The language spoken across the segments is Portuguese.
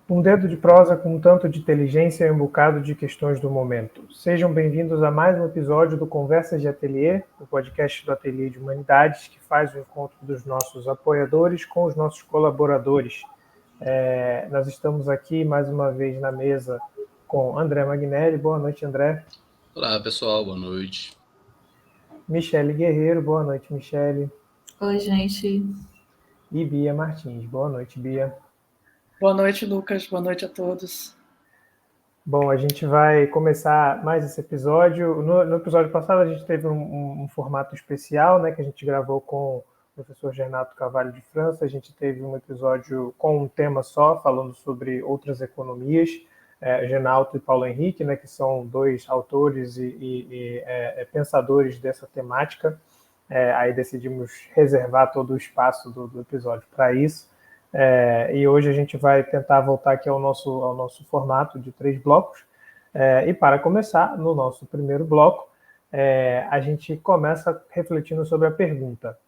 Um dedo de prosa com um tanto de inteligência e um bocado de questões do momento. Sejam bem-vindos a mais um episódio do Conversas de Ateliê, o podcast do Ateliê de Humanidades, que faz o encontro dos nossos apoiadores com os nossos colaboradores. Nós estamos aqui mais uma vez na mesa com André Magnelli. Boa noite, André. Olá, pessoal. Boa noite. Michele Guerreiro. Boa noite, Michele. Oi, gente. E Bia Martins. Boa noite, Bia. Boa noite, Lucas. Boa noite a todos. Bom, a gente vai começar mais esse episódio. No episódio passado a gente teve um formato especial, né, que a gente gravou com o professor Renato Carvalho de França. A gente teve um episódio com um tema só, falando sobre outras economias. Genalto e Paulo Henrique, né, que são dois autores e pensadores dessa temática. Aí decidimos reservar todo o espaço do episódio para isso. E hoje a gente vai tentar voltar aqui ao nosso formato de 3 blocos. E para começar, no nosso primeiro bloco, a gente começa refletindo sobre a pergunta: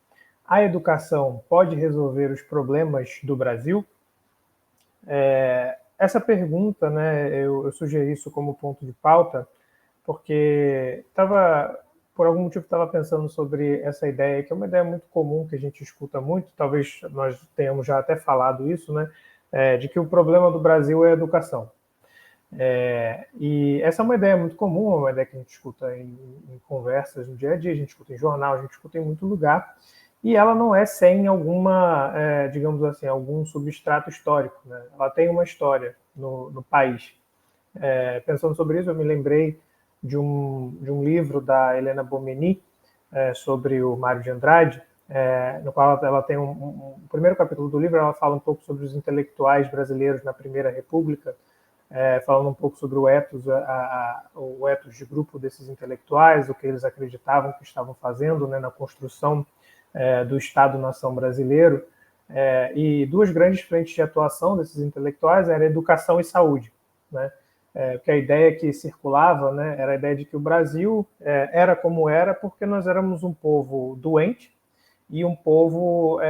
a educação pode resolver os problemas do Brasil? Essa pergunta, né, eu sugeri isso como ponto de pauta, porque por algum motivo estava pensando sobre essa ideia, que é uma ideia muito comum, que a gente escuta muito, talvez nós tenhamos já até falado isso, né, de que o problema do Brasil é a educação. E essa é uma ideia muito comum, uma ideia que a gente escuta em conversas no dia a dia, a gente escuta em jornal, a gente escuta em muito lugar, e ela não é sem alguma, digamos assim, algum substrato histórico, né? Ela tem uma história no país. Pensando sobre isso, eu me lembrei de um livro da Helena Bomeni sobre o Mário de Andrade, no qual ela tem o primeiro capítulo do livro, ela fala um pouco sobre os intelectuais brasileiros na Primeira República, falando um pouco sobre o ethos de grupo desses intelectuais, o que eles acreditavam que estavam fazendo, né, na construção do Estado-nação brasileiro. E duas grandes frentes de atuação desses intelectuais eram educação e saúde, né? Porque a ideia que circulava, né, era a ideia de que o Brasil era como era porque nós éramos um povo doente e um povo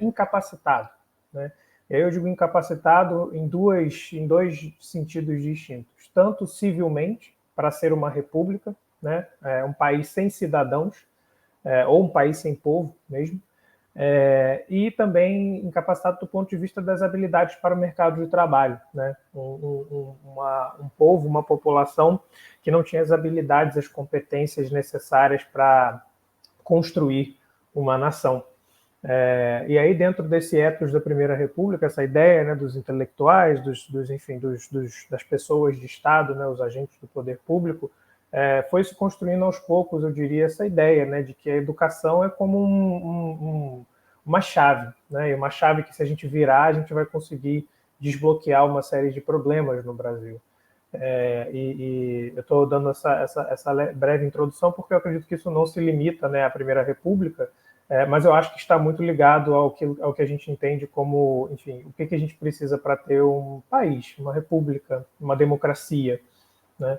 incapacitado, né? E aí eu digo incapacitado em dois sentidos distintos. Tanto civilmente, para ser uma república, né, um país sem cidadãos, ou um país sem povo mesmo, e também incapacitado do ponto de vista das habilidades para o mercado de trabalho, né? Um povo, uma população que não tinha as habilidades, as competências necessárias para construir uma nação. E aí, dentro desse ethos da Primeira República, essa ideia, né, dos intelectuais, das pessoas de Estado, né, os agentes do poder público, foi se construindo aos poucos, eu diria, essa ideia, né, de que a educação é como uma chave, né, e uma chave que, se a gente virar, a gente vai conseguir desbloquear uma série de problemas no Brasil. E eu estou dando essa breve introdução porque eu acredito que isso não se limita, né, à Primeira República, mas eu acho que está muito ligado ao que a gente entende como, enfim, o que a gente precisa para ter um país, uma república, uma democracia, né?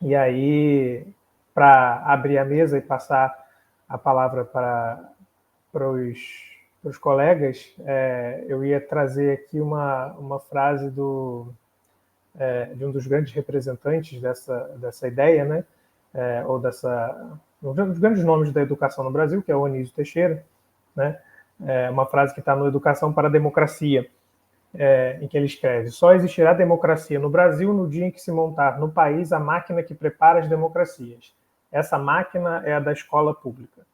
E aí, para abrir a mesa e passar a palavra para os colegas, eu ia trazer aqui uma frase de um dos grandes representantes dessa ideia, né? Um dos grandes nomes da educação no Brasil, que é o Anísio Teixeira, né? Uma frase que está no Educação para a Democracia, em que ele escreve: só existirá democracia no Brasil no dia em que se montar no país a máquina que prepara as democracias. Essa máquina é a da escola pública.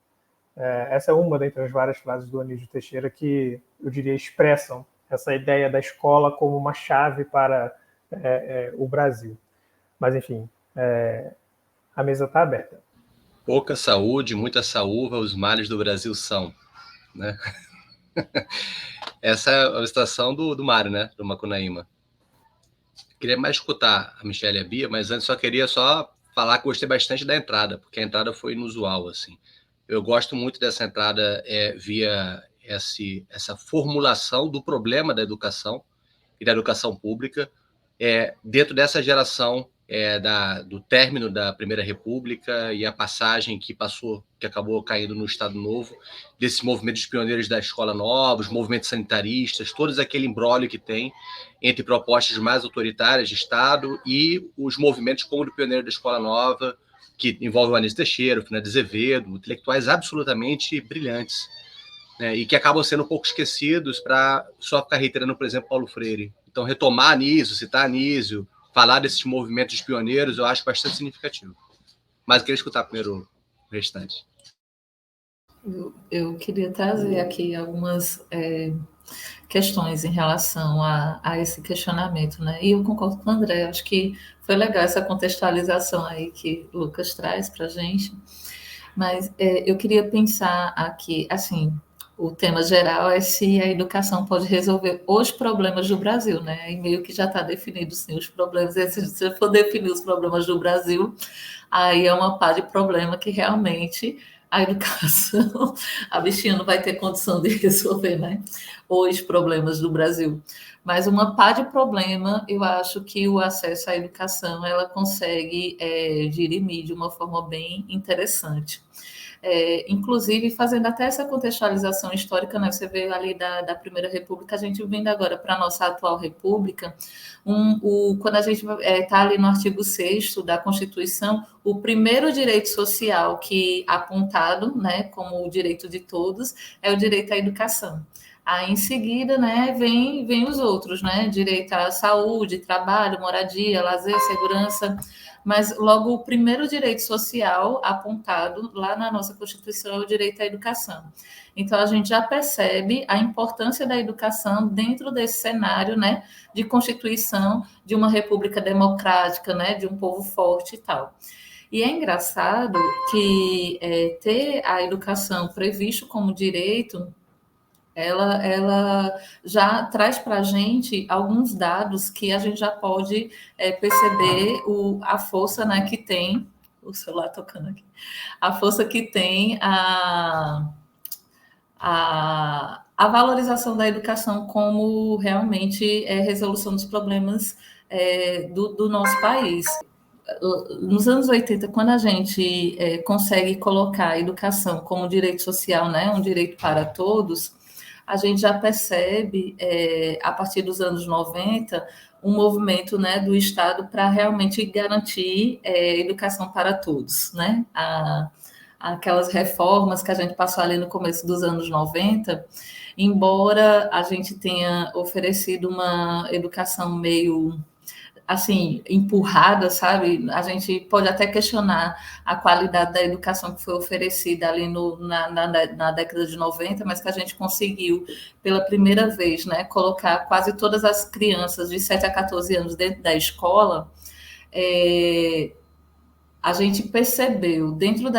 Essa é uma dentre as várias frases do Anísio Teixeira que, eu diria, expressam essa ideia da escola como uma chave para o Brasil. Mas, enfim, a mesa está aberta. Pouca saúde, muita saúva, os males do Brasil são, né? Essa é a citação do Mário, né? Do Macunaíma. Queria mais escutar a Michelle e a Bia, mas antes queria falar que gostei bastante da entrada, porque a entrada foi inusual, assim. Eu gosto muito dessa entrada via essa formulação do problema da educação e da educação pública dentro dessa geração do término da Primeira República e a passagem que acabou caindo no Estado Novo, desse movimento dos pioneiros da Escola Nova, os movimentos sanitaristas, todo aquele imbróglio que tem entre propostas mais autoritárias de Estado e os movimentos como o do pioneiro da Escola Nova, que envolve o Anísio Teixeira, o Fernando Azevedo, intelectuais absolutamente brilhantes, né, e que acabam sendo um pouco esquecidos para só ficar reiterando, por exemplo, Paulo Freire. Então, retomar Anísio, citar Anísio, falar desses movimentos pioneiros, eu acho bastante significativo. Mas eu queria escutar primeiro o restante. Eu queria trazer aqui algumas questões em relação a esse questionamento, né? E eu concordo com o André, acho que foi legal essa contextualização aí que o Lucas traz para a gente, mas eu queria pensar aqui, assim, o tema geral é se a educação pode resolver os problemas do Brasil, né? E meio que já está definido, sim, os problemas. E se você for definir os problemas do Brasil, aí é uma pá de problema que realmente a educação, a bichinha não vai ter condição de resolver, né? Os problemas do Brasil. Mas uma pá de problema, eu acho que o acesso à educação, ela consegue dirimir de uma forma bem interessante. Inclusive fazendo até essa contextualização histórica, né? Você vê ali da Primeira República, a gente vindo agora para a nossa atual República, quando a gente está ali no artigo 6º da Constituição, o primeiro direito social que apontado, né, como o direito de todos, é o direito à educação. Aí, em seguida, né, vem os outros, né, direito à saúde, trabalho, moradia, lazer, segurança. Mas logo o primeiro direito social apontado lá na nossa Constituição é o direito à educação. Então a gente já percebe a importância da educação dentro desse cenário, né, de constituição de uma república democrática, né, de um povo forte e tal. E é engraçado que ter a educação previsto como direito, ela já traz para a gente alguns dados que a gente já pode perceber a força, né, que tem, o celular tocando aqui, a força que tem a valorização da educação como realmente resolução dos problemas do nosso país. Nos anos 80, quando a gente consegue colocar a educação como direito social, né, um direito para todos, a gente já percebe, a partir dos anos 90, um movimento, né, do Estado para realmente garantir educação para todos, né? Aquelas reformas que a gente passou ali no começo dos anos 90, embora a gente tenha oferecido uma educação meio assim, empurrada, sabe? A gente pode até questionar a qualidade da educação que foi oferecida ali na década de 90, mas que a gente conseguiu, pela primeira vez, né, colocar quase todas as crianças de 7 a 14 anos dentro da escola. A gente percebeu, dentro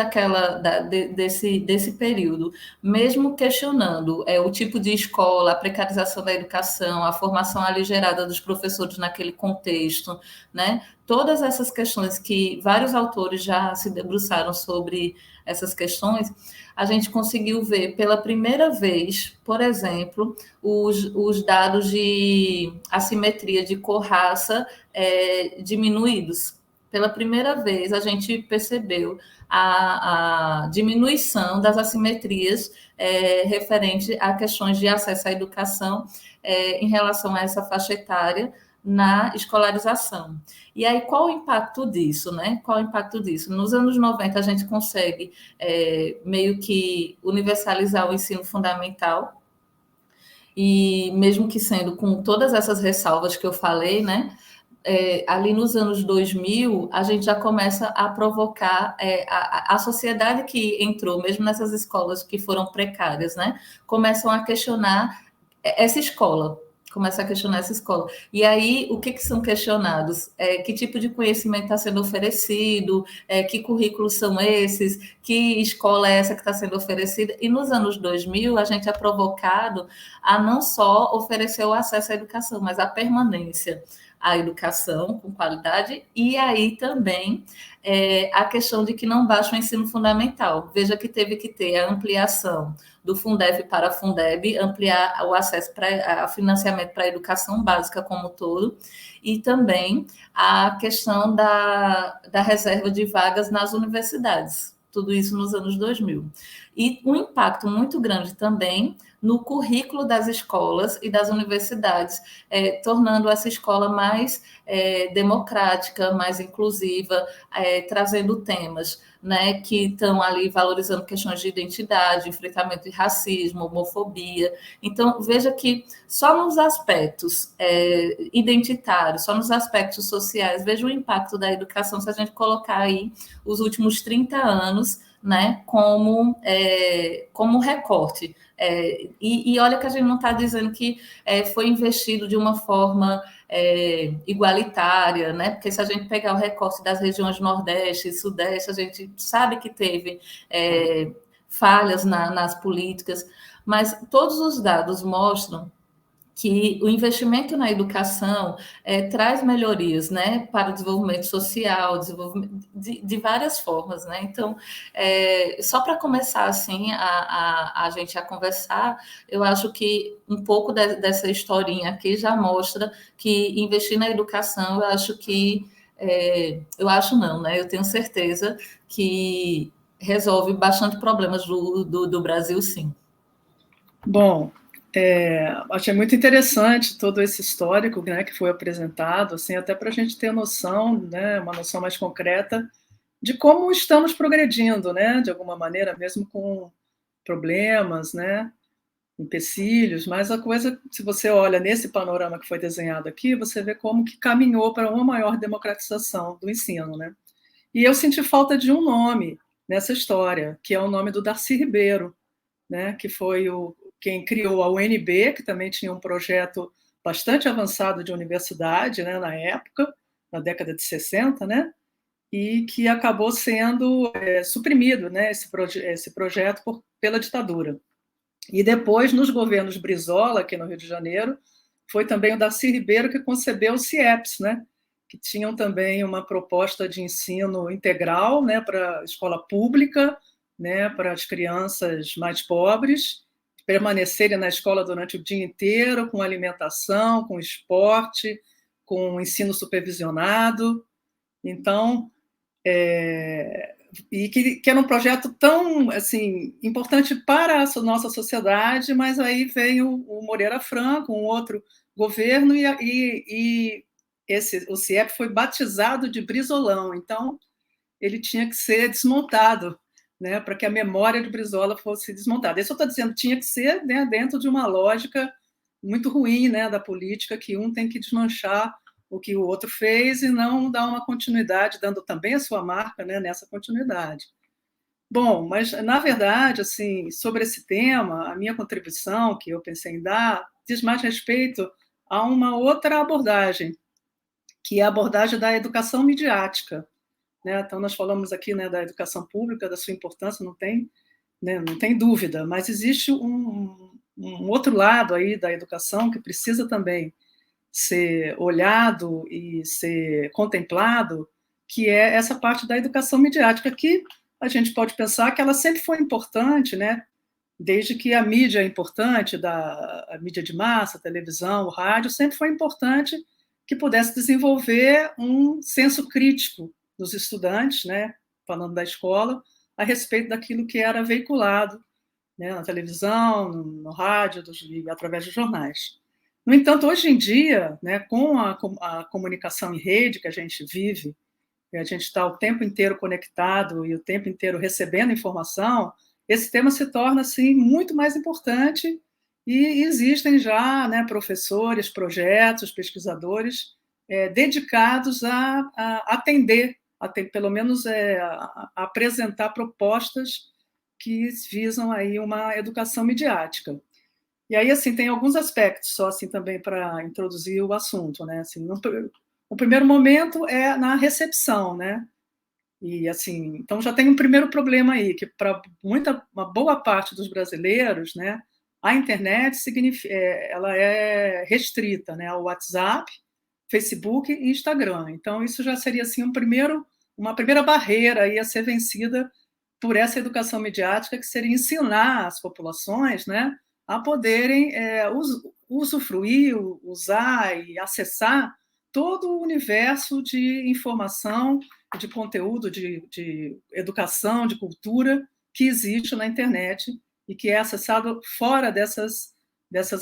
desse período, mesmo questionando o tipo de escola, a precarização da educação, a formação aligerada dos professores naquele contexto, né? Todas essas questões que vários autores já se debruçaram sobre essas questões, a gente conseguiu ver pela primeira vez, por exemplo, os dados de assimetria de cor-raça diminuídos. Pela primeira vez, a gente percebeu a diminuição das assimetrias referente a questões de acesso à educação em relação a essa faixa etária na escolarização. E aí, qual o impacto disso, né? Qual o impacto disso? Nos anos 90, a gente consegue meio que universalizar o ensino fundamental, e mesmo que sendo com todas essas ressalvas que eu falei, né? Ali nos anos 2000, a gente já começa a provocar a sociedade que entrou, mesmo nessas escolas que foram precárias, né? Começam a questionar essa escola, E aí, o que são questionados? Que tipo de conhecimento está sendo oferecido? Que currículos são esses? Que escola é essa que está sendo oferecida? E nos anos 2000, a gente é provocado a não só oferecer o acesso à educação, mas a permanência, a educação com qualidade, e aí também a questão de que não basta o ensino fundamental. Veja que teve que ter a ampliação do Fundeb para a Fundeb, ampliar o acesso a financiamento para a educação básica como um todo, e também a questão da reserva de vagas nas universidades. Tudo isso nos anos 2000. E um impacto muito grande também no currículo das escolas e das universidades, tornando essa escola mais democrática, mais inclusiva, trazendo temas, né, que estão ali valorizando questões de identidade, enfrentamento de racismo, homofobia. Então, veja que só nos aspectos identitários, só nos aspectos sociais, veja o impacto da educação se a gente colocar aí os últimos 30 anos, né, como recorte. E olha que a gente não está dizendo que foi investido de uma forma igualitária, né? Porque se a gente pegar o recorte das regiões Nordeste e Sudeste, a gente sabe que teve falhas nas políticas, mas todos os dados mostram que o investimento na educação traz melhorias, né, para o desenvolvimento social, desenvolvimento de várias formas, né? Então, só para começar assim a gente a conversar, eu acho que um pouco dessa historinha aqui já mostra que investir na educação, eu acho que eu acho não, né? Eu tenho certeza que resolve bastante problemas do Brasil, sim. Bom, achei muito interessante todo esse histórico, né, que foi apresentado, assim, até para a gente ter noção, né, uma noção mais concreta de como estamos progredindo, né, de alguma maneira, mesmo com problemas, né, empecilhos, mas a coisa, se você olha nesse panorama que foi desenhado aqui, você vê como que caminhou para uma maior democratização do ensino, né? E eu senti falta de um nome nessa história, que é o nome do Darcy Ribeiro, né, que foi quem criou a UNB, que também tinha um projeto bastante avançado de universidade, né, na época, na década de 60, né, e que acabou sendo suprimido, né, esse projeto pela ditadura. E depois, nos governos Brizola, aqui no Rio de Janeiro, foi também o Darcy Ribeiro que concebeu o CIEPS, né, que tinham também uma proposta de ensino integral, né, para a escola pública, né, para as crianças mais pobres, permanecerem na escola durante o dia inteiro, com alimentação, com esporte, com ensino supervisionado. Então, e que era um projeto tão assim importante para a nossa sociedade, mas aí veio o Moreira Franco, um outro governo, e o CIEP foi batizado de Brizolão, então ele tinha que ser desmontado, né, para que a memória de Brizola fosse desmontada. Isso eu estou dizendo, tinha que ser, né, dentro de uma lógica muito ruim, né, da política, que um tem que desmanchar o que o outro fez e não dar uma continuidade, dando também a sua marca, né, nessa continuidade. Bom, mas, na verdade, assim, sobre esse tema, a minha contribuição, que eu pensei em dar, diz mais respeito a uma outra abordagem, que é a abordagem da educação midiática. Né? Então, nós falamos aqui, né, da educação pública, da sua importância, não tem, né, não tem dúvida, mas existe um outro lado aí da educação que precisa também ser olhado e ser contemplado, que é essa parte da educação midiática, que a gente pode pensar que ela sempre foi importante, né? Desde que a mídia é importante, a mídia de massa, a televisão, o rádio, sempre foi importante que pudesse desenvolver um senso crítico dos estudantes, né, falando da escola, a respeito daquilo que era veiculado, né, na televisão, no rádio, através dos jornais. No entanto, hoje em dia, né, com a comunicação em rede que a gente vive, a gente está o tempo inteiro conectado e o tempo inteiro recebendo informação, esse tema se torna assim, muito mais importante e existem já, né, professores, projetos, pesquisadores dedicados a atender, pelo menos a apresentar propostas que visam aí uma educação midiática. E aí, assim, tem alguns aspectos só assim também para introduzir o assunto, né? Assim, o primeiro momento é na recepção, né? E assim, então já tem um primeiro problema aí, que para uma boa parte dos brasileiros, né, a internet ela é restrita, né, ao WhatsApp, Facebook e Instagram. Então, isso já seria assim, uma primeira barreira aí a ser vencida por essa educação midiática, que seria ensinar as populações, né, a poderem usufruir, usar e acessar todo o universo de informação, de conteúdo, de educação, de cultura que existe na internet e que é acessado fora dessas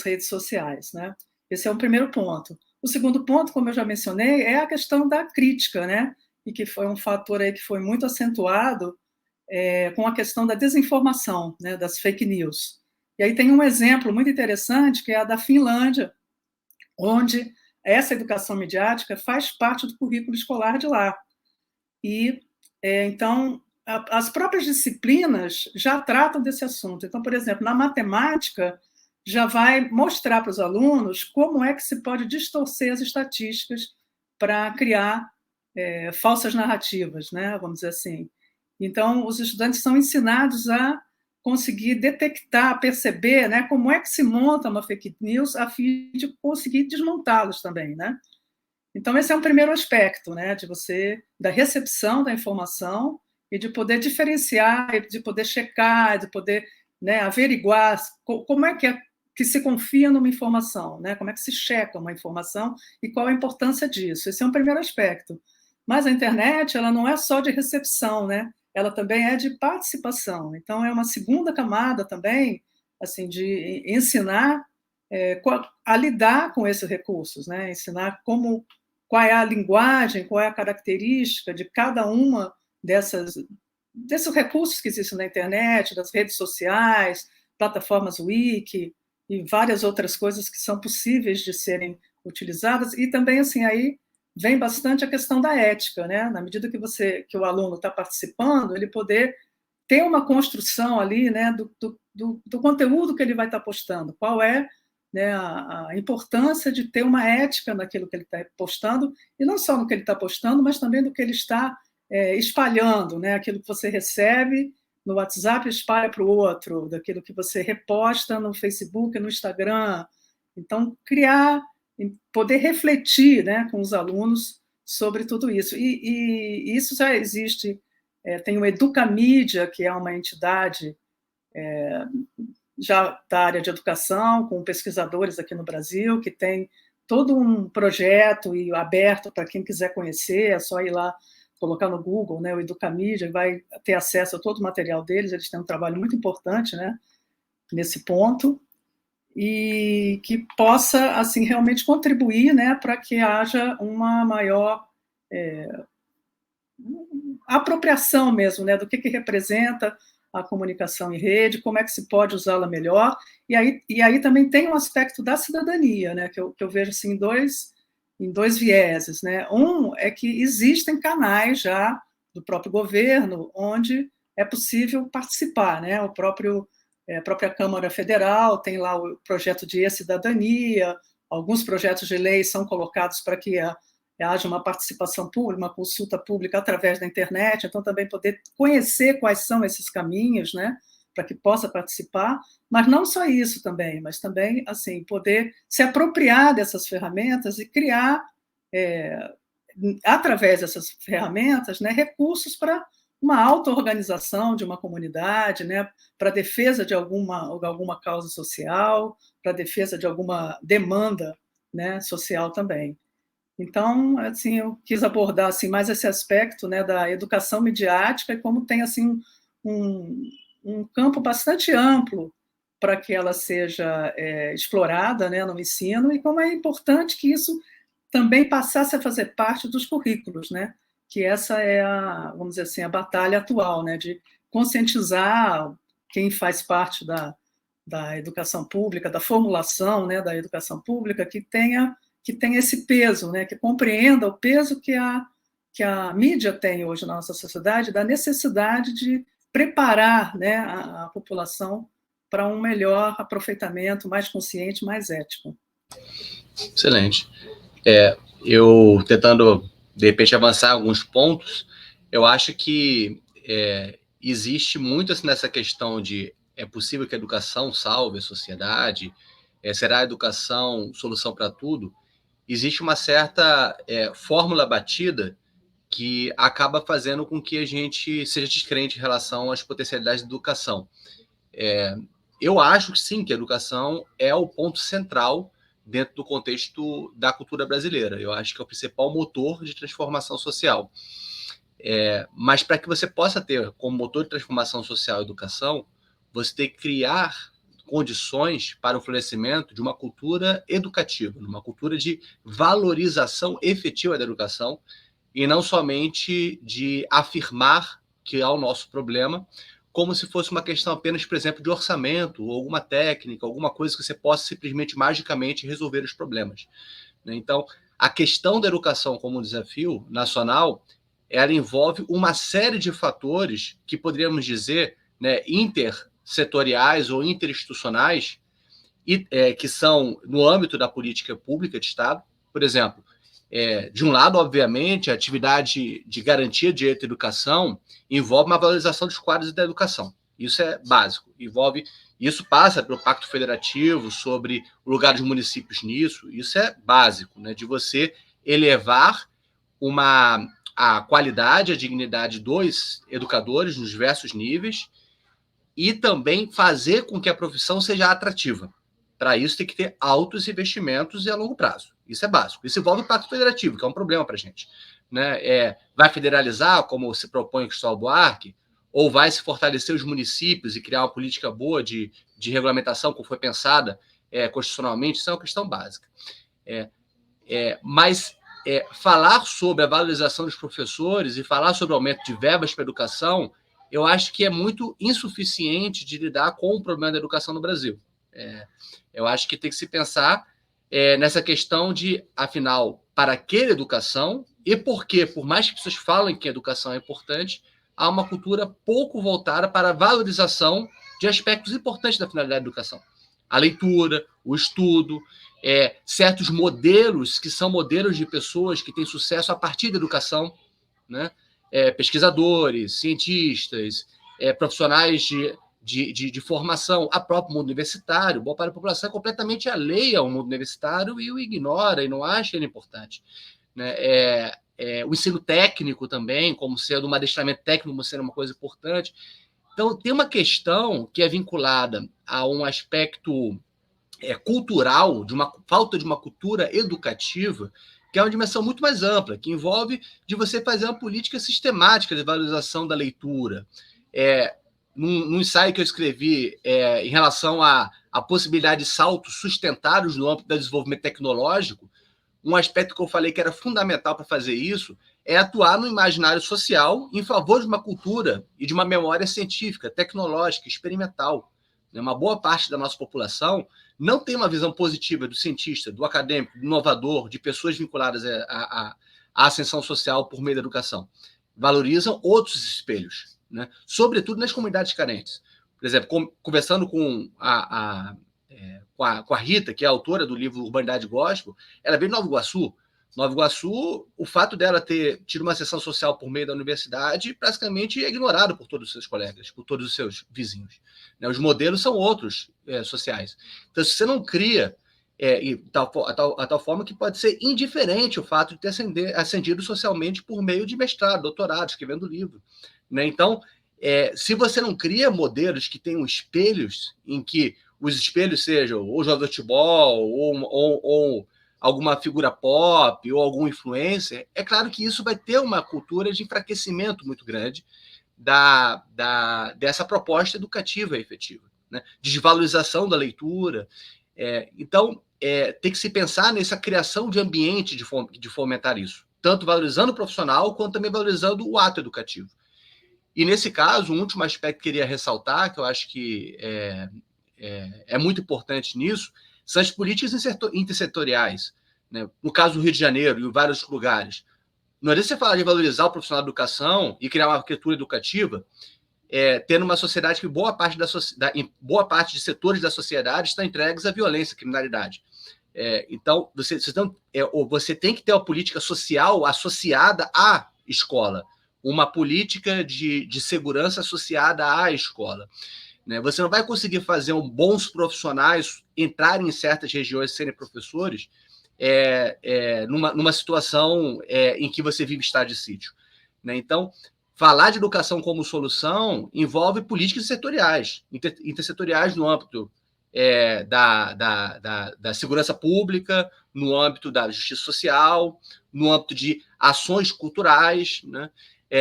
redes sociais, né? Esse é o primeiro ponto. O segundo ponto, como eu já mencionei, é a questão da crítica, né? E que foi um fator aí que foi muito acentuado com a questão da desinformação, né? Das fake news. E aí tem um exemplo muito interessante, que é a da Finlândia, onde essa educação midiática faz parte do currículo escolar de lá. E, então, as próprias disciplinas já tratam desse assunto. Então, por exemplo, na matemática, já vai mostrar para os alunos como é que se pode distorcer as estatísticas para criar falsas narrativas, né? Vamos dizer assim. Então, os estudantes são ensinados a conseguir detectar, perceber, né, como é que se monta uma fake news a fim de conseguir desmontá-los também, né? Então, esse é um primeiro aspecto, né, da recepção da informação e de poder diferenciar, de poder checar, de poder, né, averiguar como é que se confia numa informação, né? Como é que se checa uma informação e qual a importância disso. Esse é um primeiro aspecto. Mas a internet, ela não é só de recepção, né? Ela também é de participação. Então, é uma segunda camada também, assim, de ensinar a lidar com esses recursos, né? Ensinar qual é a linguagem, qual é a característica de cada uma desses recursos que existem na internet, das redes sociais, plataformas wiki e várias outras coisas que são possíveis de serem utilizadas. E também, assim, aí vem bastante a questão da ética, né? Na medida que o aluno está participando, ele poder ter uma construção ali, né, do conteúdo que ele vai estar postando, qual é, né, a importância de ter uma ética naquilo que ele está postando, e não só no que ele está postando, mas também do que ele está espalhando, né? Aquilo que você recebe no WhatsApp espalha para o outro, daquilo que você reposta no Facebook, no Instagram. Então, poder refletir, né, com os alunos sobre tudo isso. E isso já existe. Tem o Educamídia, que é uma entidade já da área de educação, com pesquisadores aqui no Brasil, que tem todo um projeto e aberto para quem quiser conhecer, é só ir lá, colocar no Google, né, o Educamídia, vai ter acesso a todo o material deles. Eles têm um trabalho muito importante, né, nesse ponto, e que possa, assim, realmente contribuir, né, para que haja uma maior apropriação mesmo, né, do que representa a comunicação em rede, como é que se pode usá-la melhor. E aí também tem um aspecto da cidadania, né, que eu vejo assim, em dois vieses, né? Um é que existem canais já do próprio governo onde é possível participar, né? A própria Câmara Federal tem lá o projeto de e-cidadania, alguns projetos de lei são colocados para que haja uma participação pública, uma consulta pública através da internet, então também poder conhecer quais são esses caminhos, né, para que possa participar, mas não só isso também, mas também, assim, poder se apropriar dessas ferramentas e criar, através dessas ferramentas, né, recursos para uma auto-organização de uma comunidade, né, para a defesa de alguma causa social, para a defesa de alguma demanda, né, social também. Então, assim, eu quis abordar assim, mais esse aspecto, né, da educação midiática e como tem assim, um campo bastante amplo para que ela seja explorada, né, no ensino, e como é importante que isso também passasse a fazer parte dos currículos, né, que essa é vamos dizer assim, a batalha atual, né, de conscientizar quem faz parte da educação pública, da formulação, né, da educação pública, que tenha esse peso, né, que compreenda o peso que a mídia tem hoje na nossa sociedade, da necessidade de preparar, né, a população para um melhor aproveitamento, mais consciente, mais ético. Excelente. Eu tentando, de repente, avançar alguns pontos, eu acho que existe muito assim, nessa questão de é possível que a educação salve a sociedade, será a educação solução para tudo? existe uma certa fórmula batida que acaba fazendo com que a gente seja descrente em relação às potencialidades da educação. Eu acho que sim, que a educação é o ponto central dentro do contexto da cultura brasileira. Eu acho que é o principal motor de transformação social. Mas para que você possa ter como motor de transformação social a educação, você tem que criar condições para o florescimento de uma cultura educativa, uma cultura de valorização efetiva da educação, e não somente de afirmar que há o nosso problema, como se fosse uma questão apenas, por exemplo, de orçamento, ou alguma técnica, alguma coisa que você possa simplesmente, magicamente, resolver os problemas. Então, a questão da educação como um desafio nacional, ela envolve uma série de fatores que poderíamos dizer, intersetoriais ou interinstitucionais, que são no âmbito da política pública de Estado. Por exemplo, de um lado, obviamente, a atividade de garantia de direito à educação envolve uma valorização dos quadros da educação. Isso é básico. Isso passa pelo Pacto Federativo sobre o lugar dos municípios nisso. Isso é básico, de você elevar a qualidade, a dignidade dos educadores nos diversos níveis e também fazer com que a profissão seja atrativa. Para isso, tem que ter altos investimentos e a longo prazo. Isso é básico. Isso envolve o Pacto Federativo, que é um problema para a gente. Vai federalizar, como se propõe o Cristóvão Buarque, ou vai se fortalecer os municípios e criar uma política boa de regulamentação, como foi pensada constitucionalmente? Isso é uma questão básica. Mas falar sobre a valorização dos professores e falar sobre o aumento de verbas para a educação, eu acho que é muito insuficiente de lidar com o problema da educação no Brasil. Eu acho que tem que se pensar nessa questão de, afinal, para que educação e por que, por mais que as pessoas falem que a educação é importante, há uma cultura pouco voltada para a valorização de aspectos importantes da finalidade da educação. A leitura, o estudo, certos modelos que são modelos de pessoas que têm sucesso a partir da educação, pesquisadores, cientistas, profissionais de formação, a próprio mundo universitário. Boa parte da população é completamente alheia ao mundo universitário e o ignora e não acha ele importante. O ensino técnico também, como sendo um adestramento técnico, como sendo uma coisa importante. Então, tem uma questão que é vinculada a um aspecto cultural, de uma falta de uma cultura educativa, que é uma dimensão muito mais ampla, que envolve de você fazer uma política sistemática de valorização da leitura. Num ensaio que eu escrevi em relação à possibilidade de saltos sustentários no âmbito do desenvolvimento tecnológico, um aspecto que eu falei que era fundamental para fazer isso é atuar no imaginário social em favor de uma cultura e de uma memória científica, tecnológica, experimental. Uma boa parte da nossa população não tem uma visão positiva do cientista, do acadêmico, do inovador, de pessoas vinculadas à ascensão social por meio da educação. Valorizam outros espelhos, sobretudo nas comunidades carentes. Por exemplo, conversando com a Rita, que é a autora do livro Urbanidade Gospel, ela veio de Nova Iguaçu. Nova Iguaçu, o fato dela ter tido uma ascensão social por meio da universidade praticamente é ignorado por todos os seus colegas, por todos os seus vizinhos. Os modelos são outros sociais. Então, se você não cria a tal forma que pode ser indiferente o fato de ter ascendido socialmente por meio de mestrado, doutorado, escrevendo livro. Então, se você não cria modelos que tenham espelhos, em que os espelhos sejam ou jogador de futebol, ou alguma figura pop, ou algum influencer, é claro que isso vai ter uma cultura de enfraquecimento muito grande dessa proposta educativa efetiva, de desvalorização da leitura. Então, tem que se pensar nessa criação de ambiente de fomentar isso, tanto valorizando o profissional, quanto também valorizando o ato educativo. E, nesse caso, um último aspecto que eu queria ressaltar, que eu acho que é muito importante nisso, são as políticas intersetoriais. No caso do Rio de Janeiro e em vários lugares. Não adianta você falar de valorizar o profissional da educação e criar uma arquitetura educativa, tendo uma sociedade que boa parte de setores da sociedade estão entregues à violência, à criminalidade. Então, você tem que ter uma política social associada à escola, uma política de segurança associada à escola. Você não vai conseguir fazer bons profissionais entrarem em certas regiões e serem professores numa situação em que você vive estado de sítio. Né? Então, falar de educação como solução envolve políticas setoriais, intersetoriais no âmbito da segurança pública, no âmbito da justiça social, no âmbito de ações culturais, né?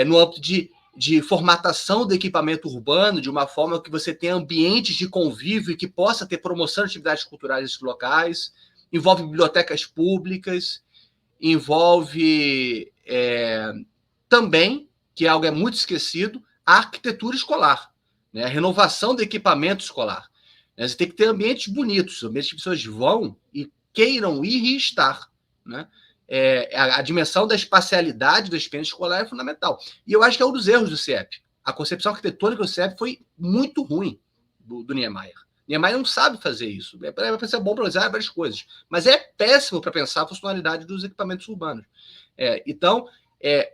No âmbito de formatação do equipamento urbano, de uma forma que você tenha ambientes de convívio e que possa ter promoção de atividades culturais nesses locais, envolve bibliotecas públicas, envolve também, que é algo muito esquecido, a arquitetura escolar, né? A renovação do equipamento escolar. Você tem que ter ambientes bonitos, ambientes que as pessoas vão e queiram ir e estar. Né? A dimensão da espacialidade da experiência escolar é fundamental. E eu acho que é um dos erros do CIEP. A concepção arquitetônica do CIEP foi muito ruim do Niemeyer. Niemeyer não sabe fazer isso. Vai ser bom para usar várias coisas, mas é péssimo para pensar a funcionalidade dos equipamentos urbanos. Então,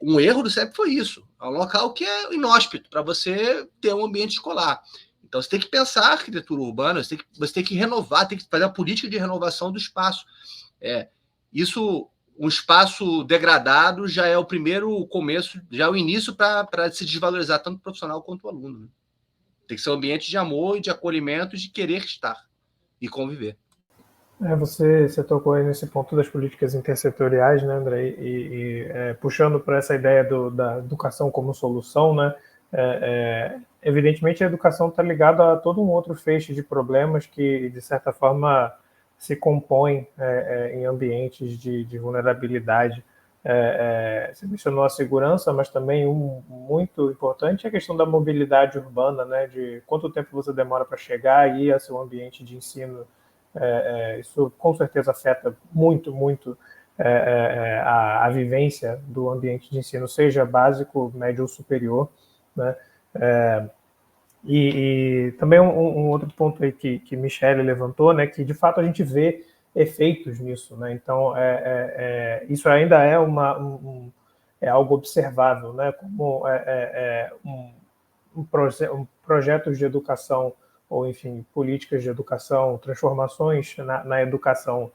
um erro do CIEP foi isso. É um local que é inóspito para você ter um ambiente escolar. Então, você tem que pensar a arquitetura urbana, você tem que renovar, tem que fazer a política de renovação do espaço. Um espaço degradado já é o primeiro começo, já é o início para se desvalorizar tanto o profissional quanto o aluno. Né? Tem que ser um ambiente de amor e de acolhimento, de querer estar e conviver. Você tocou aí nesse ponto das políticas intersetoriais, né, André? Puxando para essa ideia da educação como solução, né? Evidentemente, a educação está ligada a todo um outro feixe de problemas que, de certa forma, se compõem em ambientes de vulnerabilidade. Você mencionou a segurança, mas também muito importante é a questão da mobilidade urbana, né? De quanto tempo você demora para chegar e ir ao seu ambiente de ensino. Isso com certeza afeta muito a vivência do ambiente de ensino, seja básico, médio ou superior, né? E também um outro ponto aí que Michele levantou, né, que de fato a gente vê efeitos nisso, né? Então isso ainda é algo observável, né? Como projetos de educação ou, enfim, políticas de educação, transformações na educação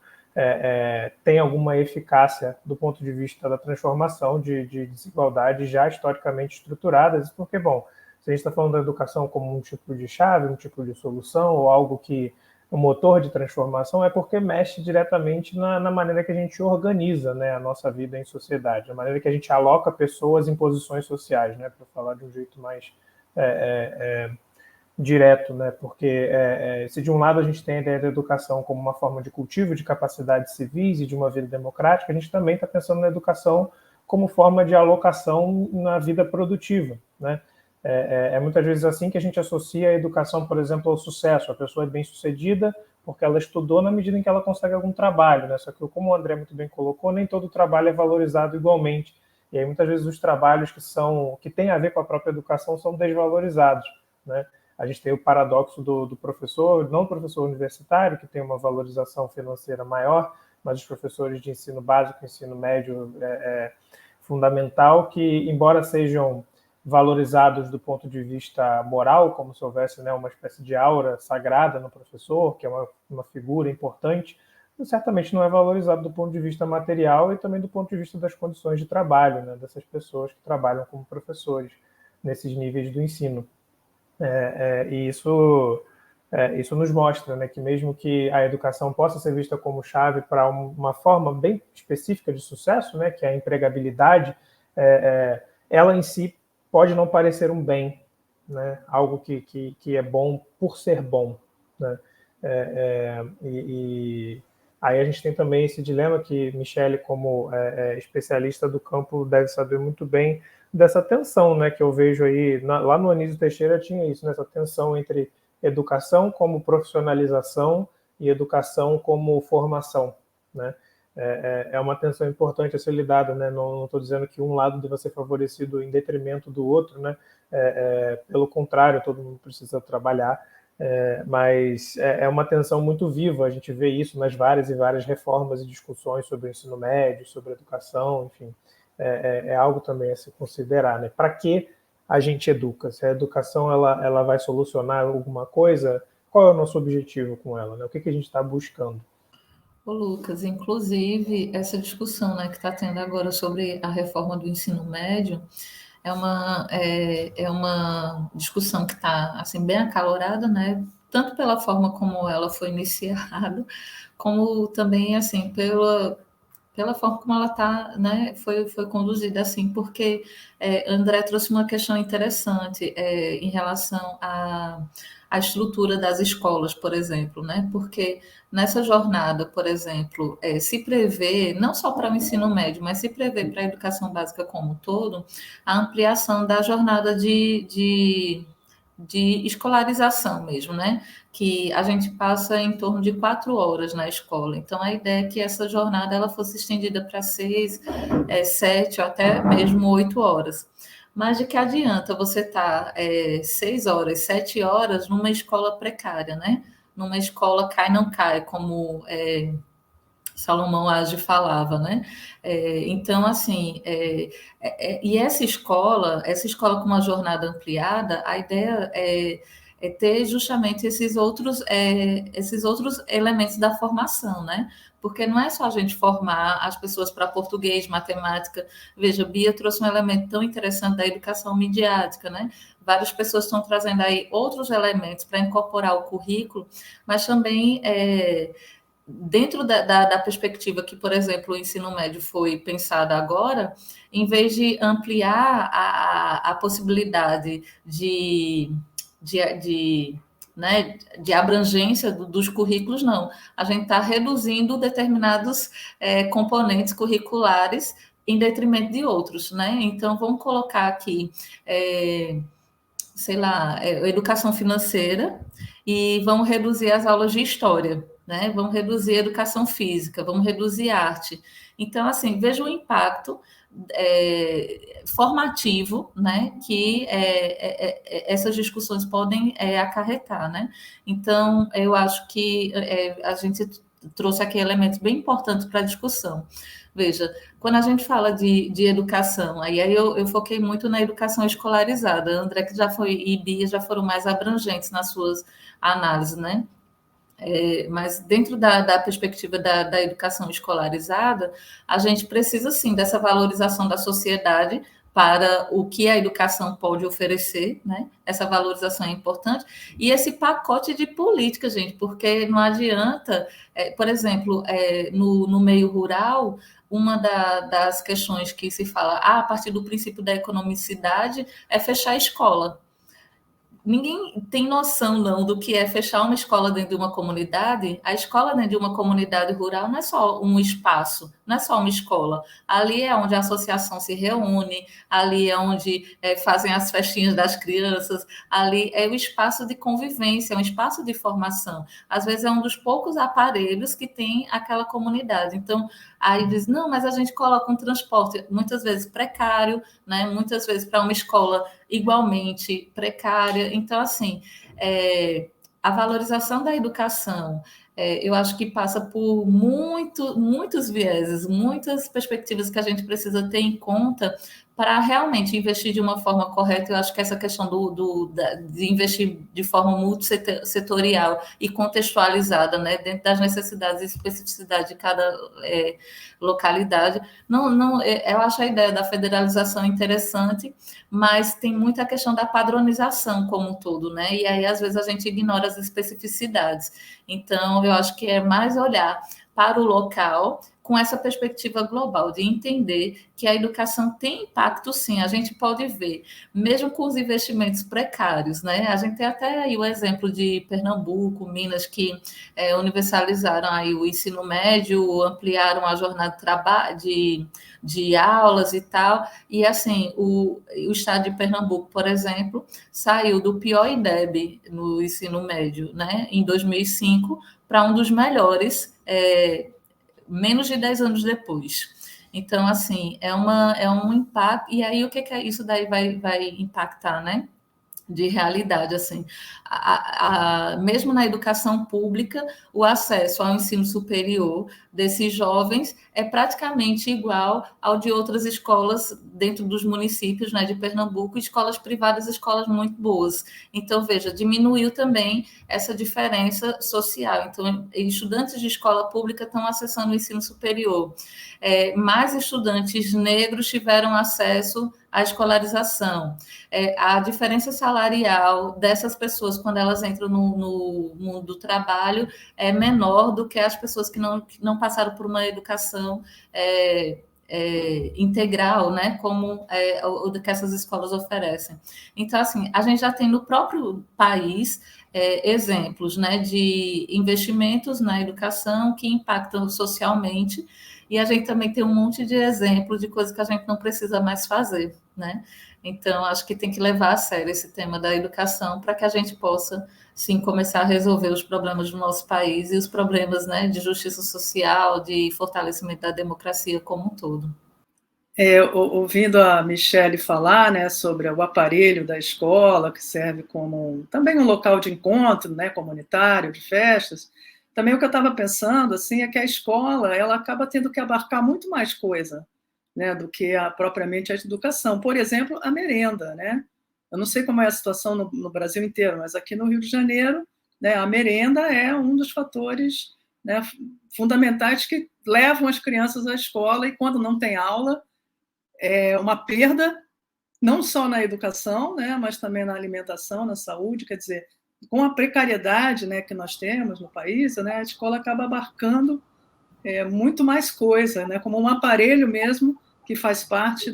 tem alguma eficácia do ponto de vista da transformação de desigualdades já historicamente estruturadas, porque, bom, se a gente está falando da educação como um tipo de chave, um tipo de solução, ou algo que um motor de transformação, é porque mexe diretamente na maneira que a gente organiza, né, a nossa vida em sociedade, a maneira que a gente aloca pessoas em posições sociais, né, para falar de um jeito mais direto, né? Porque se de um lado a gente tem a ideia da educação como uma forma de cultivo de capacidades civis e de uma vida democrática, a gente também está pensando na educação como forma de alocação na vida produtiva, né? Muitas vezes assim que a gente associa a educação, por exemplo, ao sucesso. A pessoa é bem-sucedida porque ela estudou na medida em que ela consegue algum trabalho, né? Só que, como o André muito bem colocou, nem todo trabalho é valorizado igualmente. E aí, muitas vezes, os trabalhos que têm a ver com a própria educação são desvalorizados, né? A gente tem o paradoxo do professor, não professor universitário, que tem uma valorização financeira maior, mas os professores de ensino básico, ensino médio fundamental, que, embora sejam valorizados do ponto de vista moral, como se houvesse, né, uma espécie de aura sagrada no professor, que é uma figura importante, certamente não é valorizado do ponto de vista material e também do ponto de vista das condições de trabalho, né, dessas pessoas que trabalham como professores nesses níveis do ensino. E isso nos mostra, né, que mesmo que a educação possa ser vista como chave para uma forma bem específica de sucesso, né, que é a empregabilidade, ela em si pode não parecer um bem, né, algo que é bom por ser bom, né? Aí a gente tem também esse dilema que Michele, como especialista do campo, deve saber muito bem dessa tensão, né, que eu vejo aí, lá no Anísio Teixeira tinha isso, né, essa tensão entre educação como profissionalização e educação como formação, né? Uma tensão importante a ser lidada, né? Não estou dizendo que um lado deva ser favorecido em detrimento do outro, né? Pelo contrário, todo mundo precisa trabalhar, mas é uma tensão muito viva, a gente vê isso nas várias e várias reformas e discussões sobre o ensino médio, sobre a educação, enfim. Algo também a se considerar, né? Para que a gente educa? Se a educação ela vai solucionar alguma coisa, qual é o nosso objetivo com ela, né? O que a gente está buscando? Ô, Lucas, inclusive, essa discussão, né, que está tendo agora sobre a reforma do ensino médio é uma discussão que está assim, bem acalorada, né, tanto pela forma como ela foi iniciada, como também assim, pela forma como ela está, né, foi conduzida assim, porque André trouxe uma questão interessante em relação à estrutura das escolas, por exemplo, né, porque nessa jornada, por exemplo, se prevê, não só para o ensino médio, mas se prevê para a educação básica como um todo, a ampliação da jornada de escolarização mesmo, né? Que a gente passa em torno de 4 horas na escola. Então, a ideia é que essa jornada ela fosse estendida para 6, 7 ou até mesmo 8 horas. Mas de que adianta você estar 6 horas, 7 horas numa escola precária, né? Numa escola cai não cai, como Salomão Age falava, né? Então, assim, e essa escola com uma jornada ampliada, a ideia é ter justamente esses outros elementos da formação, né? Porque não é só a gente formar as pessoas para português, matemática. Veja, Bia trouxe um elemento tão interessante da educação midiática, né? Várias pessoas estão trazendo aí outros elementos para incorporar ao currículo, mas também dentro da perspectiva que, por exemplo, o ensino médio foi pensado agora, em vez de ampliar a possibilidade né, de abrangência dos currículos, não. A gente está reduzindo determinados componentes curriculares em detrimento de outros, né? Então, vamos colocar aqui, sei lá, educação financeira e vamos reduzir as aulas de história, né? Vamos reduzir a educação física, vamos reduzir arte. Então, assim, veja o impacto formativo, né, que essas discussões podem acarretar, né? Então, eu acho que a gente trouxe aqui elementos bem importantes para a discussão. Veja, quando a gente fala de educação, aí eu foquei muito na educação escolarizada, André que já foi e Bia já foram mais abrangentes nas suas análises, né? Mas dentro da perspectiva da educação escolarizada, a gente precisa, sim, dessa valorização da sociedade para o que a educação pode oferecer, né? Essa valorização é importante. E esse pacote de política, gente, porque não adianta, por exemplo, no meio rural, uma das questões que se fala a partir do princípio da economicidade é fechar a escola. Ninguém tem noção, não, do que é fechar uma escola dentro de uma comunidade. A escola dentro de uma comunidade rural não é só um espaço, não é só uma escola. Ali é onde a associação se reúne, ali é onde fazem as festinhas das crianças, ali é o espaço de convivência, é um espaço de formação. Às vezes é um dos poucos aparelhos que tem aquela comunidade. Então, aí diz, não, mas a gente coloca um transporte, muitas vezes precário, né? Muitas vezes para uma escola igualmente precária. Então, assim, a valorização da educação, eu acho que passa por muitos vieses, muitas perspectivas que a gente precisa ter em conta para realmente investir de uma forma correta. Eu acho que essa questão de investir de forma multissetorial e contextualizada, né, dentro das necessidades e especificidades de cada localidade, eu acho a ideia da federalização interessante, mas tem muita questão da padronização como um todo, né? E aí, às vezes, a gente ignora as especificidades. Então, eu acho que é mais olhar para o local com essa perspectiva global, de entender que a educação tem impacto, sim. A gente pode ver, mesmo com os investimentos precários, né? A gente tem até aí o exemplo de Pernambuco, Minas, que universalizaram aí o ensino médio, ampliaram a jornada de aulas e tal, e assim, o estado de Pernambuco, por exemplo, saiu do pior IDEB no ensino médio, né, em 2005, para um dos melhores, menos de 10 anos depois. Então, assim, é um impacto, e aí o que isso daí vai impactar, né? de realidade, assim. Mesmo na educação pública, o acesso ao ensino superior desses jovens é praticamente igual ao de outras escolas dentro dos municípios, né, de Pernambuco, escolas privadas, escolas muito boas. Então, veja, diminuiu também essa diferença social. Então, estudantes de escola pública estão acessando o ensino superior. Mais estudantes negros tiveram acesso à escolarização. A diferença salarial dessas pessoas, quando elas entram no mundo do trabalho, é menor do que as pessoas que não passaram por uma educação integral, né, como o que essas escolas oferecem. Então, assim, a gente já tem no próprio país exemplos, né, de investimentos na educação que impactam socialmente, e a gente também tem um monte de exemplos de coisas que a gente não precisa mais fazer, né? Então, acho que tem que levar a sério esse tema da educação para que a gente possa, sim, começar a resolver os problemas do nosso país e os problemas, né, de justiça social, de fortalecimento da democracia como um todo. Ouvindo a Michele falar, né, sobre o aparelho da escola, que serve como também um local de encontro, né, comunitário, de festas, também o que eu estava pensando assim, é que a escola ela acaba tendo que abarcar muito mais coisa, né, do que propriamente a educação. Por exemplo, a merenda. Né? Eu não sei como é a situação no Brasil inteiro, mas aqui no Rio de Janeiro, né, a merenda é um dos fatores, né, fundamentais que levam as crianças à escola, e quando não tem aula, é uma perda, não só na educação, né, mas também na alimentação, na saúde. Quer dizer, com a precariedade, né, que nós temos no país, né, a escola acaba abarcando muito mais coisa, né, como um aparelho mesmo que faz parte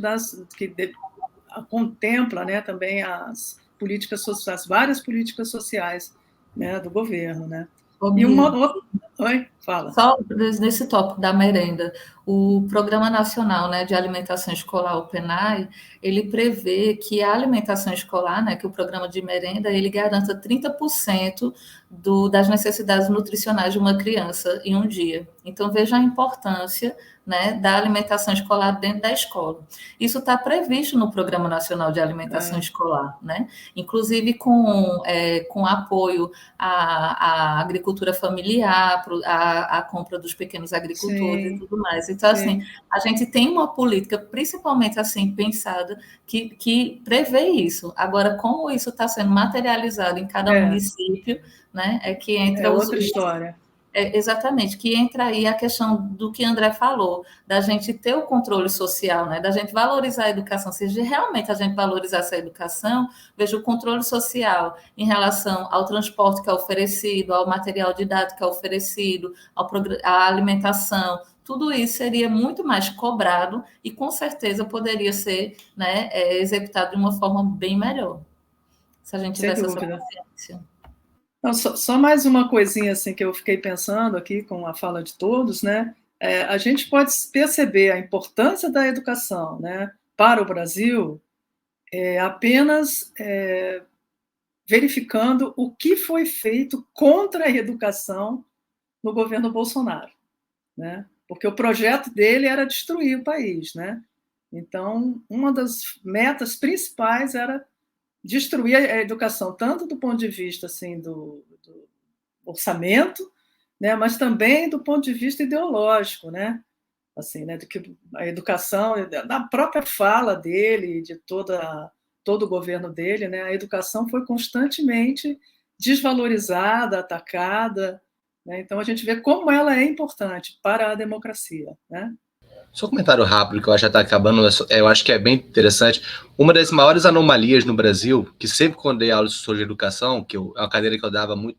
contempla, né, também as políticas sociais, as várias políticas sociais, né, do governo, né. E uma outra... Oi, fala. Só nesse tópico da merenda, o Programa Nacional, né, de Alimentação Escolar, o PNAE, ele prevê que a alimentação escolar, né, que o programa de merenda, ele garanta 30% das necessidades nutricionais de uma criança em um dia. Então, veja a importância, né, da alimentação escolar dentro da escola. Isso está previsto no Programa Nacional de Alimentação Escolar, né? Inclusive com apoio à agricultura familiar, à compra dos pequenos agricultores. Sim. E tudo mais. Então, assim, a gente tem uma política, principalmente assim, pensada, que prevê isso. Agora, como isso está sendo materializado em cada município, né, é que entra outra história. Exatamente, que entra aí a questão do que André falou, da gente ter o controle social, né, da gente valorizar a educação. Se realmente a gente valorizar essa educação, veja o controle social em relação ao transporte que é oferecido, ao material didático que é oferecido, à alimentação, tudo isso seria muito mais cobrado e, com certeza, poderia ser, né, executado de uma forma bem melhor, se a gente tivesse essa consciência. Não, só mais uma coisinha assim que eu fiquei pensando aqui com a fala de todos, né? A gente pode perceber a importância da educação, né, para o Brasil apenas verificando o que foi feito contra a educação no governo Bolsonaro, né? Porque o projeto dele era destruir o país, né? Então, uma das metas principais era destruir a educação, tanto do ponto de vista assim, do orçamento, né, mas também do ponto de vista ideológico, né? Assim, né, do que a educação, da própria fala dele, de todo o governo dele, né, a educação foi constantemente desvalorizada, atacada, né? Então a gente vê como ela é importante para a democracia, né? Só um comentário rápido, que eu acho que já está acabando, eu acho que é bem interessante. Uma das maiores anomalias no Brasil, que sempre quando dei aula sobre educação, que é uma cadeira que eu dava muito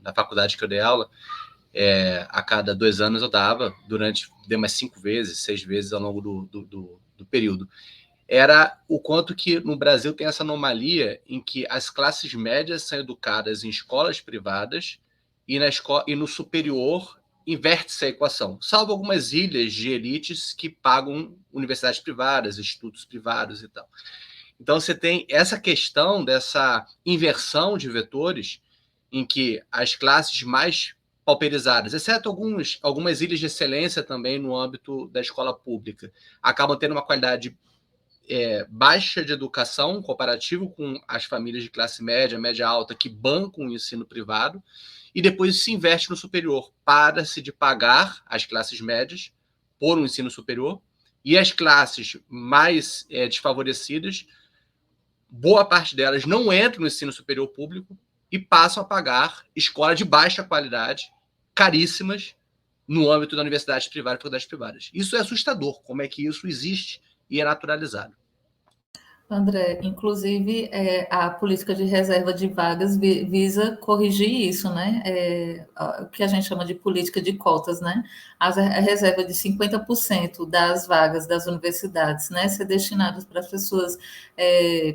na faculdade que eu dei aula, a cada 2 anos eu dava, dei mais 5 vezes, 6 vezes ao longo do período, era o quanto que no Brasil tem essa anomalia em que as classes médias são educadas em escolas privadas e no superior inverte-se a equação, salvo algumas ilhas de elites que pagam universidades privadas, institutos privados e tal. Então, você tem essa questão dessa inversão de vetores em que as classes mais pauperizadas, exceto algumas ilhas de excelência também no âmbito da escola pública, acabam tendo uma qualidade baixa de educação, comparativo com as famílias de classe média, média alta, que bancam o ensino privado, e depois se investe no superior. Para-se de pagar as classes médias por um ensino superior, e as classes mais desfavorecidas, boa parte delas não entram no ensino superior público e passam a pagar escolas de baixa qualidade, caríssimas, no âmbito da universidade privada e faculdades privadas. Isso é assustador, como é que isso existe e é naturalizado. André, inclusive a política de reserva de vagas visa corrigir isso, né? O que a gente chama de política de cotas, né? A reserva de 50% das vagas das universidades, né, ser destinadas para as pessoas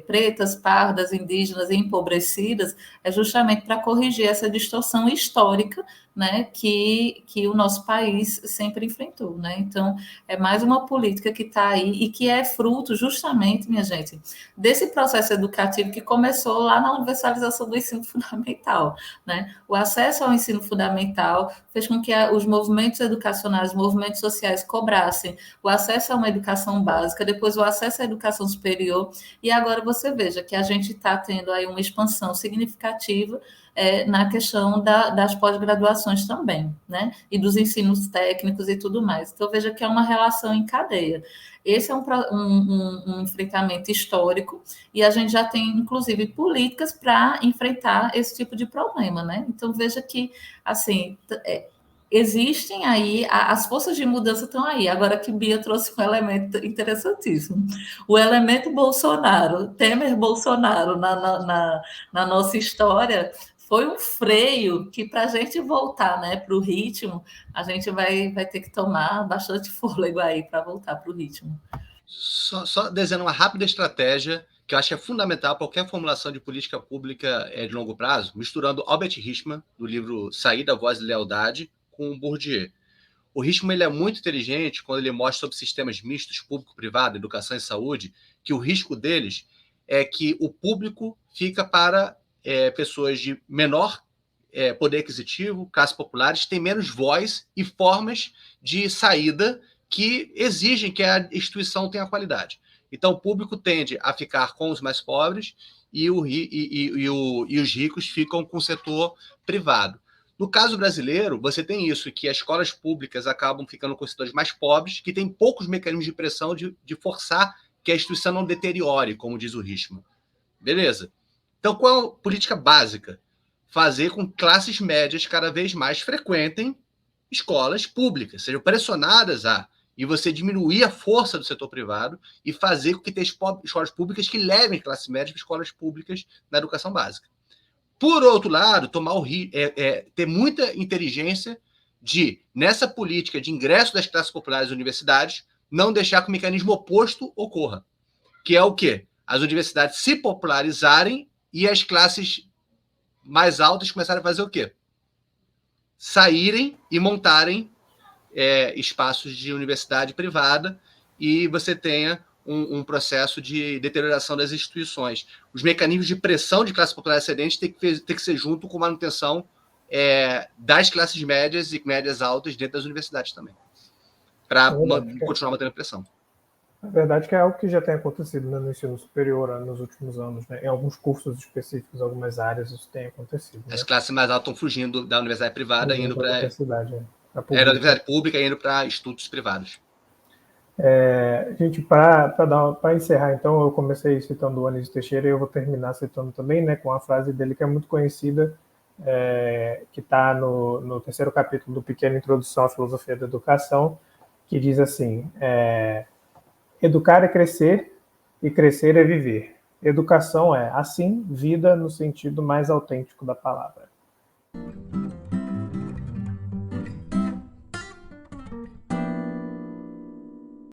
pretas, pardas, indígenas e empobrecidas, é justamente para corrigir essa distorção histórica, né, que o nosso país sempre enfrentou, né? Então, é mais uma política que está aí e que é fruto, justamente, minha gente, desse processo educativo que começou lá na universalização do ensino fundamental, né? O acesso ao ensino fundamental fez com que os movimentos educacionais, os movimentos sociais cobrassem o acesso a uma educação básica, depois o acesso à educação superior, e agora você veja que a gente está tendo aí uma expansão significativa na questão das pós-graduações também, né? E dos ensinos técnicos e tudo mais. Então, veja que é uma relação em cadeia. Esse é um enfrentamento histórico e a gente já tem, inclusive, políticas para enfrentar esse tipo de problema, né? Então, veja que, assim, existem aí, as forças de mudança estão aí. Agora que Bia trouxe um elemento interessantíssimo. O elemento Bolsonaro, Temer-Bolsonaro na nossa história, foi um freio que, para a gente voltar, né, para o ritmo, a gente vai ter que tomar bastante fôlego aí para voltar para o ritmo. Só desenhando uma rápida estratégia que eu acho que é fundamental para qualquer formulação de política pública de longo prazo, misturando Albert Hirschman, do livro Saída, Voz e Lealdade, com Bourdieu. O Hirschman ele é muito inteligente quando ele mostra sobre sistemas mistos, público-privado, educação e saúde, que o risco deles é que o público fica para pessoas de menor poder aquisitivo, classes populares, têm menos voz e formas de saída que exigem que a instituição tenha qualidade. Então, o público tende a ficar com os mais pobres e os ricos ficam com o setor privado. No caso brasileiro, você tem isso, que as escolas públicas acabam ficando com setores mais pobres, que têm poucos mecanismos de pressão de forçar que a instituição não deteriore, como diz o Hirschman. Beleza. Então, qual é a política básica? Fazer com que classes médias cada vez mais frequentem escolas públicas, sejam pressionadas e você diminuir a força do setor privado e fazer com que tenha escolas públicas que levem classes médias para escolas públicas na educação básica. Por outro lado, ter muita inteligência de, nessa política de ingresso das classes populares às universidades, não deixar que o mecanismo oposto ocorra, que é o quê? As universidades se popularizarem e as classes mais altas começarem a fazer o quê? Saírem e montarem espaços de universidade privada e você tenha um processo de deterioração das instituições. Os mecanismos de pressão de classe popular excedente têm que ser junto com manutenção das classes médias e médias altas dentro das universidades também, para continuar mantendo a pressão. Na verdade, que é algo que já tem acontecido, né, no ensino superior nos últimos anos, né? Em alguns cursos específicos, algumas áreas, isso tem acontecido. Né? As classes mais altas estão fugindo da universidade privada e indo para a universidade pública e indo para institutos privados. Gente, para encerrar, então, eu comecei citando o Anísio Teixeira e eu vou terminar citando também, né, com a frase dele que é muito conhecida, que está no terceiro capítulo do Pequena Introdução à Filosofia da Educação, que diz assim: educar é crescer e crescer é viver. Educação é, assim, vida no sentido mais autêntico da palavra.